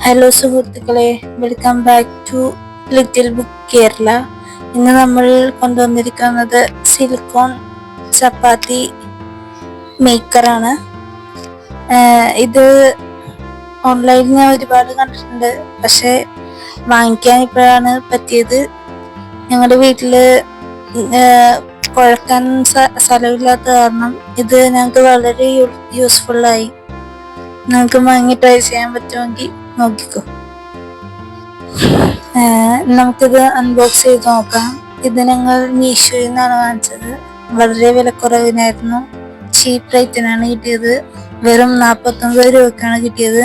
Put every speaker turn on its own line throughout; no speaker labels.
Hello സുഹൃത്തുക്കളെ, welcome back to Little Book Kerala. ഇന്ന് നമ്മൾ കൊണ്ടുവന്നിരിക്കുന്നത് സിലിക്കോൺ ചപ്പാത്തി മേക്കറാണ്. ഇത് ഓൺലൈനിൽ ഞാൻ ഒരുപാട് കണ്ടിട്ടുണ്ട്, പക്ഷെ വാങ്ങിക്കാൻ ഇപ്പോഴാണ് പറ്റിയത്. ഞങ്ങളുടെ വീട്ടില് കുഴക്കാൻ സ്ഥലമില്ലാത്ത കാരണം ഇത് ഞങ്ങൾക്ക് വളരെ യൂസ്ഫുള്ളായി. നമുക്ക് വാങ്ങി ട്രൈ ചെയ്യാൻ പറ്റുമെങ്കിൽ നോക്കിക്കോ. നമുക്കിത് അൺബോക്സ് ചെയ്ത് നോക്കാം. ഇത് ഞങ്ങൾ മീഷോയിൽ നിന്നാണ് വാങ്ങിച്ചത്. വളരെ വിലക്കുറവിനായിരുന്നു, ചീപ്പ് റേറ്റിനാണ് കിട്ടിയത്. വെറും 49 രൂപക്കാണ് കിട്ടിയത്.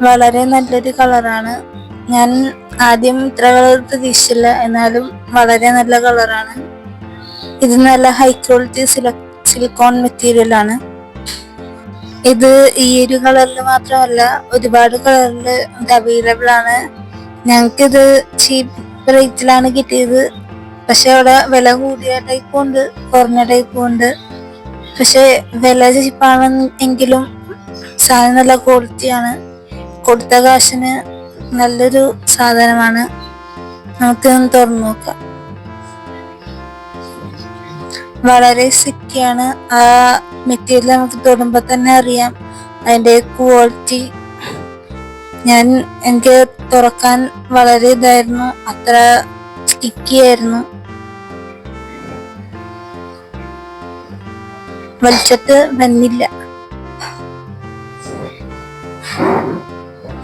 വളരെ നല്ലൊരു കളറാണ്. ഞാൻ ആദ്യം ഇത്ര കളർ പ്രതീക്ഷിച്ചില്ല, എന്നാലും വളരെ നല്ല കളറാണ്. ഇത് നല്ല ഹൈ ക്വാളിറ്റി സിലിക്കോൺ മെറ്റീരിയൽ ആണ്. ഇത് ഈ ഒരു കളറിൽ മാത്രമല്ല, ഒരുപാട് കളറിൽ ഇത് അവൈലബിൾ ആണ്. ഞങ്ങൾക്കിത് ചീപ്പ് റേറ്റിലാണ് കിട്ടിയത്. പക്ഷെ അവിടെ വില കൂടിയ ടൈപ്പും ഉണ്ട്, കുറഞ്ഞ ടൈപ്പും ഉണ്ട്. പക്ഷെ വില ചീപ്പാണെങ്കിലും സാധനം നല്ല ക്വാളിറ്റിയാണ്. കൊടുത്ത കാശിന് നല്ലൊരു സാധനമാണ്. നമുക്കൊന്ന് തുറന്നു നോക്കാം. വളരെ സിക്കിയാണ്. ആ മെറ്റീരിയൽ നമുക്ക് തൊടുമ്പോൾ തന്നെ അറിയാം അതിൻ്റെ ക്വാളിറ്റി. എനിക്ക് തുറക്കാൻ വളരെ ഇതായിരുന്നു, അത്ര സ്റ്റിക്കി ആയിരുന്നു. വലിച്ചിട്ട് വന്നില്ല,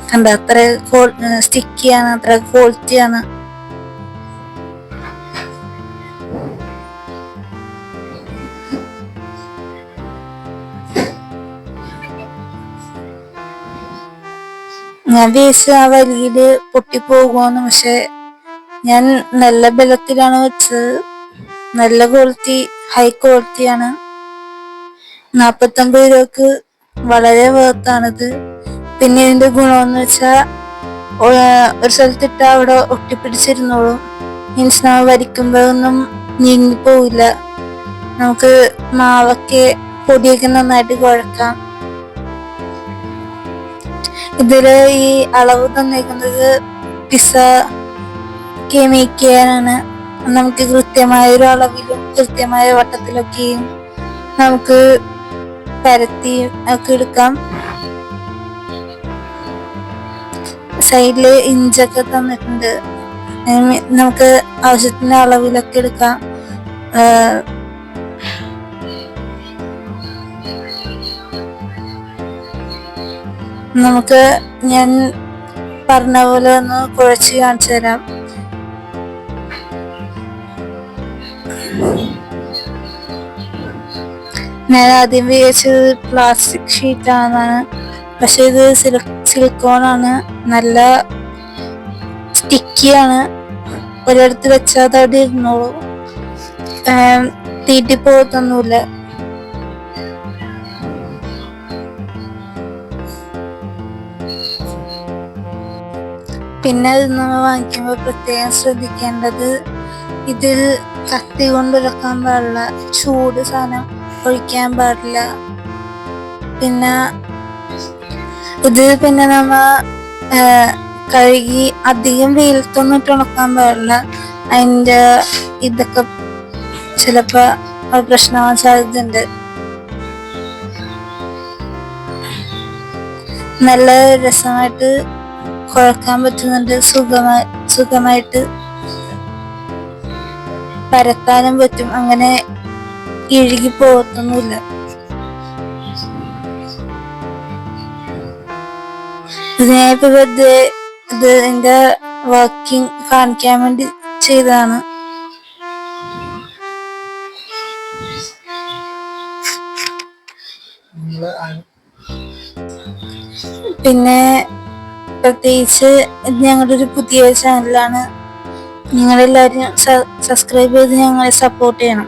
കണ്ട അത്ര സ്റ്റിക്കിയാണ്, അത്ര ക്വാളിറ്റിയാണ്. ഞാൻ വിചാരിച്ച ആ വലിയില് പൊട്ടിപ്പോകുമെന്ന്, പക്ഷെ ഞാൻ നല്ല ബലത്തിലാണ് വെച്ചത്. നല്ല ക്വാളിറ്റി, ഹൈ ക്വാളിറ്റിയാണ്. 49 രൂപക്ക് വളരെ വേർത്താണിത്. പിന്നെ ഇതിന്റെ ഗുണമെന്ന് വെച്ചാൽ ഒരു സ്ഥലത്തിട്ട അവിടെ ഒട്ടിപ്പിടിച്ചിരുന്നോളും. മീൻസ് നമ്മൾ വരിക്കുമ്പോഴൊന്നും നീങ്ങിപ്പോവില്ല. നമുക്ക് മാവൊക്കെ പൊടിയൊക്കെ നന്നായിട്ട് കുഴക്കാം. ഇതില് ഈ അളവ് തന്നേക്കുന്നത് പിസ്സ മേക്ക് ചെയ്യാനാണ്. നമുക്ക് കൃത്യമായ ഒരു അളവിലും കൃത്യമായ വട്ടത്തിലൊക്കെയും നമുക്ക് പരത്തി ഒക്കെ എടുക്കാം. സൈഡില് ഇഞ്ചൊക്കെ തന്നിട്ടുണ്ട്. നമുക്ക് ആവശ്യത്തിന് അളവിലൊക്കെ എടുക്കാം. നമുക്ക് ഞാൻ പറഞ്ഞ പോലെ ഒന്ന് കുഴച്ച് കാണിച്ചു തരാം. ഞാൻ ആദ്യം വിചാരിച്ചത് പ്ലാസ്റ്റിക് ഷീറ്റ് ആണെന്നാണ്, പക്ഷെ ഇത് സിലിക്കോൺ ആണ്. നല്ല സ്റ്റിക്കിയാണ്. ഒരിടത്ത് വെച്ചാൽ അതവിടെ ഇരുന്നോളൂ, തീറ്റിപ്പോകത്തൊന്നുമില്ല. പിന്നെ ഇത് നമ്മൾ വാങ്ങിക്കുമ്പോൾ പ്രത്യേകം ശ്രദ്ധിക്കേണ്ടത്, ഇതിൽ കത്തി കൊണ്ട് ഉരക്കാൻ പാടില്ല, ചൂട് സാധനം ഒഴിക്കാൻ പാടില്ല. പിന്നെ നമ്മ കഴുകി അധികം വെയിലത്തൊന്നും ഇട്ട് ഉണക്കാൻ പാടില്ല. അതിൻ്റെ ഇതൊക്കെ ചിലപ്പോ പ്രശ്നമാകാൻ സാധ്യതയുണ്ട്. നല്ല രസമായിട്ട് കുഴക്കാൻ പറ്റുന്നുണ്ട്. സുഖമായിട്ട് പരത്താനും പറ്റും. അങ്ങനെ ഇഴുകി പോകത്തൊന്നുമില്ല. ഇതിനായിപ്പോ ഇത് എന്റെ വർക്കിംഗ് കാണിക്കാൻ വേണ്ടി ചെയ്തതാണ്. പിന്നെ പ്രത്യേകിച്ച് ഇത് ഞങ്ങളുടെ ഒരു പുതിയ ചാനലാണ്. നിങ്ങളെല്ലാവരും സബ്സ്ക്രൈബ് ചെയ്ത് ഞങ്ങളെ സപ്പോർട്ട് ചെയ്യണം.